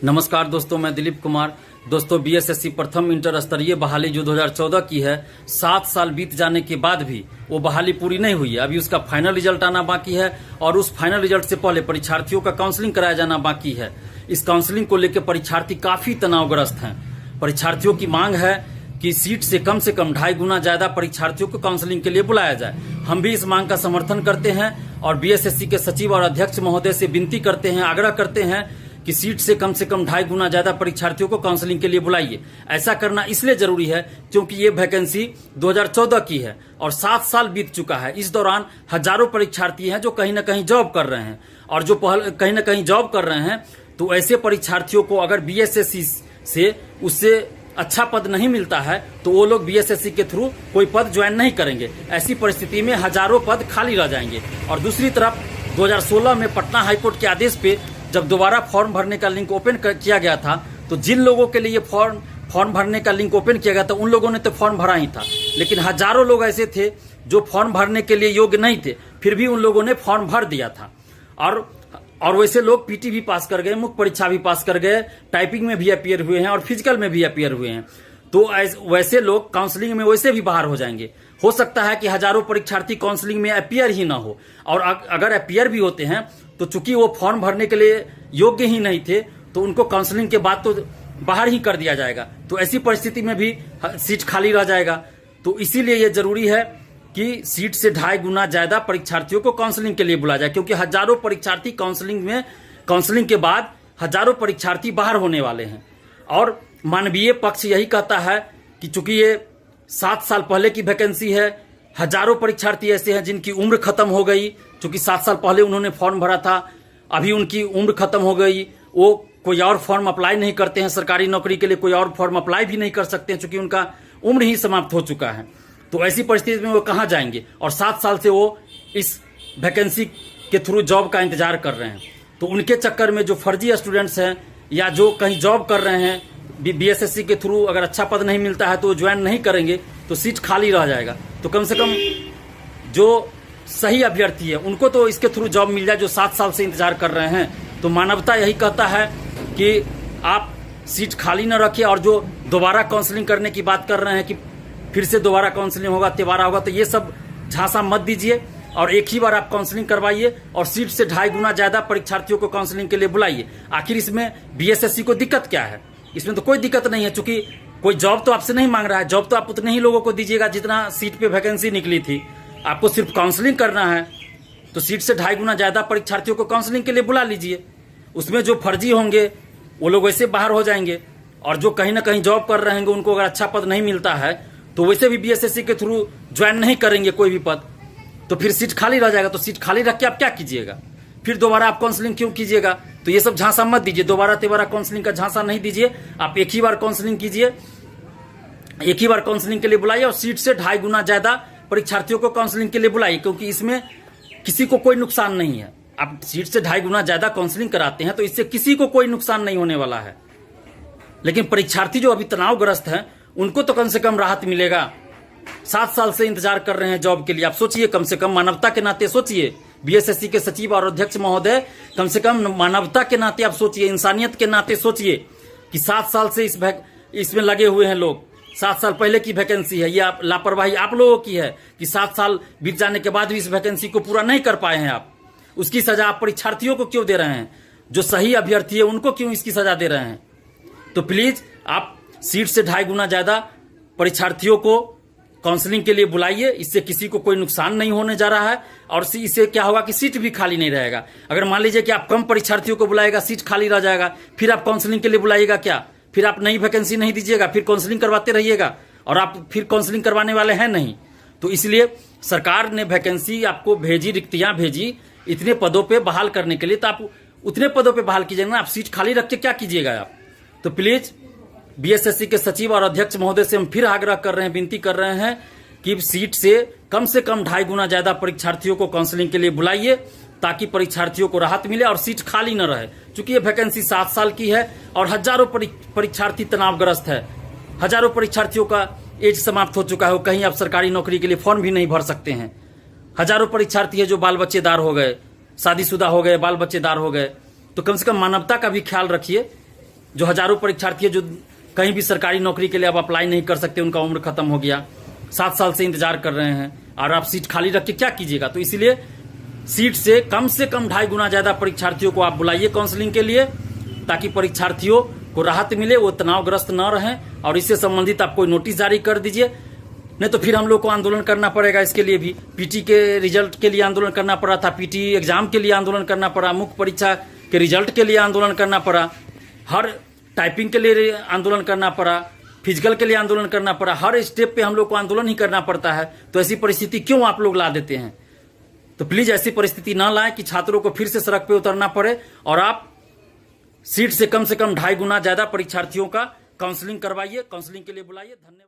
नमस्कार दोस्तों, मैं दिलीप कुमार। दोस्तों, बीएसएससी प्रथम इंटर स्तरीय बहाली जो 2014 की है, 7 साल बीत जाने के बाद भी वो बहाली पूरी नहीं हुई है। अभी उसका फाइनल रिजल्ट आना बाकी है और उस फाइनल रिजल्ट से पहले परीक्षार्थियों का काउंसलिंग कराया जाना बाकी है। इस काउंसलिंग को लेकर परीक्षार्थी काफी तनावग्रस्त हैं। परीक्षार्थियों की मांग है कि सीट से कम 2.5 गुना ज्यादा परीक्षार्थियों को काउंसलिंग के लिए बुलाया जाए। हम भी इस मांग का समर्थन करते हैं और बीएसएससी के सचिव और अध्यक्ष महोदय से विनती करते हैं, आग्रह करते हैं कि सीट से कम 2.5 गुना ज्यादा परीक्षार्थियों को काउंसलिंग के लिए बुलाइए। ऐसा करना इसलिए जरूरी है क्योंकि ये वैकेंसी 2014 की है और 7 साल बीत चुका है। इस दौरान हजारों परीक्षार्थी हैं जो कहीं ना कहीं जॉब कर रहे हैं और जो कहीं ना कहीं जॉब कर रहे हैं, तो ऐसे परीक्षार्थियों को अगर बीएसएससी से उससे अच्छा पद नहीं मिलता है तो वो लोग बीएसएससी के थ्रू कोई पद ज्वाइन नहीं करेंगे। ऐसी परिस्थिति में हजारों पद खाली रह जाएंगे। और दूसरी तरफ 2016 में पटना हाईकोर्ट के आदेश पे जब दोबारा फॉर्म भरने का लिंक ओपन किया गया था, तो जिन लोगों के लिए फॉर्म भरने का लिंक ओपन किया गया था उन लोगों ने तो फॉर्म भरा ही था, लेकिन हजारों लोग ऐसे थे जो फॉर्म भरने के लिए योग्य नहीं थे, फिर भी उन लोगों ने फॉर्म भर दिया था। और वैसे लोग पीटी भी पास कर गए, मुख्य परीक्षा भी पास कर गए, टाइपिंग में भी अपीयर हुए हैं और फिजिकल में भी अपीयर हुए हैं। तो वैसे लोग काउंसलिंग में वैसे भी बाहर हो जाएंगे। हो सकता है कि हजारों परीक्षार्थी काउंसलिंग में अपीयर ही ना हो, और अगर अपीयर भी होते हैं तो चूंकि वो फॉर्म भरने के लिए योग्य ही नहीं थे, तो उनको काउंसलिंग के बाद तो बाहर ही कर दिया जाएगा। तो ऐसी परिस्थिति में भी सीट खाली रह जाएगा। तो इसीलिए ये जरूरी है कि सीट से 2.5 गुना ज्यादा परीक्षार्थियों को काउंसलिंग के लिए बुलाया जाए, क्योंकि हजारों परीक्षार्थी काउंसलिंग के बाद हजारों परीक्षार्थी बाहर होने वाले हैं। और मानवीय पक्ष यही कहता है कि चूंकि ये 7 साल पहले की वैकेंसी है, हजारों परीक्षार्थी ऐसे हैं जिनकी उम्र खत्म हो गई, क्योंकि 7 साल पहले उन्होंने फॉर्म भरा था, अभी उनकी उम्र खत्म हो गई, वो कोई और फॉर्म अप्लाई नहीं करते हैं, सरकारी नौकरी के लिए कोई और फॉर्म अप्लाई भी नहीं कर सकते हैं, चूंकि उनका उम्र ही समाप्त हो चुका है। तो ऐसी परिस्थिति में वो कहाँ जाएंगे? और 7 साल से वो इस वैकेंसी के थ्रू जॉब का इंतजार कर रहे हैं। तो उनके चक्कर में जो फर्जी स्टूडेंट्स हैं या जो कहीं जॉब कर रहे हैं, बीएसएससी के थ्रू अगर अच्छा पद नहीं मिलता है तो वो ज्वाइन नहीं करेंगे, तो सीट खाली रह जाएगा। तो कम से कम जो सही अभ्यर्थी है उनको तो इसके थ्रू जॉब मिल जाए, जो 7 साल से इंतजार कर रहे हैं। तो मानवता यही कहता है कि आप सीट खाली न रखिए, और जो दोबारा काउंसलिंग करने की बात कर रहे हैं कि फिर से दोबारा काउंसलिंग होगा, तिबारा होगा, तो ये सब झांसा मत दीजिए और एक ही बार आप काउंसलिंग करवाइए और सीट से 2.5 गुना ज्यादा परीक्षार्थियों को काउंसलिंग के लिए बुलाइए। आखिर इसमें बीएसएससी को दिक्कत क्या है? इसमें तो कोई दिक्कत नहीं है, चूंकि कोई जॉब तो आपसे नहीं मांग रहा है। जॉब तो आप उतने ही लोगों को दीजिएगा जितना सीट पे वैकेंसी निकली थी। आपको सिर्फ काउंसलिंग करना है, तो सीट से 2.5 गुना ज्यादा परीक्षार्थियों को काउंसलिंग के लिए बुला लीजिए। उसमें जो फर्जी होंगे वो लोग वैसे बाहर हो जाएंगे, और जो कहीं ना कहीं जॉब कर रहे हैं उनको अगर अच्छा पद नहीं मिलता है तो वैसे भी बीएसएससी के थ्रू ज्वाइन नहीं करेंगे कोई भी पद, तो फिर सीट खाली रह जाएगा। तो सीट खाली रख के आप क्या कीजिएगा? फिर दोबारा आप काउंसलिंग क्यों कीजिएगा? तो ये सब झांसा मत दीजिए, दोबारा तिबारा काउंसलिंग का झांसा नहीं दीजिए। आप एक ही बार काउंसलिंग कीजिए, एक ही बार काउंसलिंग के लिए बुलाइए और सीट से 2.5 गुना ज्यादा परीक्षार्थियों को काउंसलिंग के लिए बुलाइए, क्योंकि इसमें किसी को कोई नुकसान नहीं है। आप सीट से 2.5 गुना ज्यादा काउंसलिंग कराते हैं तो इससे किसी को कोई नुकसान नहीं होने वाला है। लेकिन परीक्षार्थी जो अभी तनावग्रस्त हैं उनको तो कम से कम राहत मिलेगा। 7 साल से इंतजार कर रहे हैं जॉब के लिए। आप सोचिए, कम से कम मानवता के नाते सोचिए। बीएसएससी के सचिव और अध्यक्ष महोदय, कम से कम मानवता के नाते आप सोचिए, इंसानियत के नाते सोचिए कि 7 साल से इसमें लगे हुए हैं लोग। 7 साल पहले की वैकेंसी है, ये लापरवाही आप लोगों की है कि 7 साल बीत जाने के बाद भी इस वैकेंसी को पूरा नहीं कर पाए हैं आप। उसकी सजा आप परीक्षार्थियों को क्यों दे रहे हैं? जो सही अभ्यर्थी है उनको क्यों इसकी सजा दे रहे हैं? तो प्लीज आप सीट से 2.5 गुना ज्यादा परीक्षार्थियों को काउंसलिंग के लिए बुलाइए। इससे किसी को कोई नुकसान नहीं होने जा रहा है, और इससे क्या होगा कि सीट भी खाली नहीं रहेगा। अगर मान लीजिए कि आप कम परीक्षार्थियों को बुलाएगा, सीट खाली रह जाएगा, फिर आप काउंसलिंग के लिए बुलाइएगा क्या? फिर आप नई वैकेंसी नहीं दीजिएगा, फिर काउंसलिंग करवाते रहिएगा, और आप फिर काउंसलिंग करवाने वाले हैं नहीं। तो इसलिए सरकार ने वैकेंसी आपको भेजी, रिक्तियां भेजी इतने पदों पे बहाल करने के लिए, तो आप उतने पदों पे बहाल कीजिएगा ना। आप सीट खाली रख के क्या कीजिएगा आप? तो प्लीज बीएसएससी के सचिव और अध्यक्ष महोदय से हम फिर आग्रह कर रहे हैं, विनती कर रहे हैं कि सीट से कम 2.5 गुना ज्यादा परीक्षार्थियों को काउंसलिंग के लिए बुलाइए, ताकि परीक्षार्थियों को राहत मिले और सीट खाली न रहे। चूंकि ये वैकेंसी 7 साल की है और हजारों परीक्षार्थी तनावग्रस्त है। हजारों परीक्षार्थियों का एज समाप्त हो चुका है, वो कहीं अब सरकारी नौकरी के लिए फॉर्म भी नहीं भर सकते हैं। हजारों परीक्षार्थी है जो बाल बच्चेदार हो गए, शादीशुदा हो गए, बाल बच्चेदार हो गए। तो कम से कम मानवता का भी ख्याल रखिए जो हजारों परीक्षार्थी है जो कहीं भी सरकारी नौकरी के लिए अब अप्लाई नहीं कर सकते, उनका उम्र खत्म हो गया, 7 साल से इंतजार कर रहे हैं, और आप सीट खाली रख के क्या कीजिएगा। तो इसलिए सीट से कम 2.5 गुना ज्यादा परीक्षार्थियों को आप बुलाइए काउंसलिंग के लिए, ताकि परीक्षार्थियों को राहत मिले, वो तनावग्रस्त न रहें, और इससे संबंधित आप कोई नोटिस जारी कर दीजिए। नहीं तो फिर हम लोग को आंदोलन करना पड़ेगा। इसके लिए भी पीटी के रिजल्ट के लिए आंदोलन करना पड़ा था, पीटी एग्जाम के लिए आंदोलन करना पड़ा, मुख्य परीक्षा के रिजल्ट के लिए आंदोलन करना पड़ा, हर टाइपिंग के लिए आंदोलन करना पड़ा, फिजिकल के लिए आंदोलन करना पड़ा। हर स्टेप पे हम लोग को आंदोलन ही करना पड़ता है। तो ऐसी परिस्थिति क्यों आप लोग ला देते हैं? तो प्लीज ऐसी परिस्थिति ना लाएं कि छात्रों को फिर से सड़क पे उतरना पड़े, और आप सीट से कम 2.5 गुना ज्यादा परीक्षार्थियों का काउंसलिंग करवाइए, काउंसलिंग के लिए बुलाइए। धन्यवाद।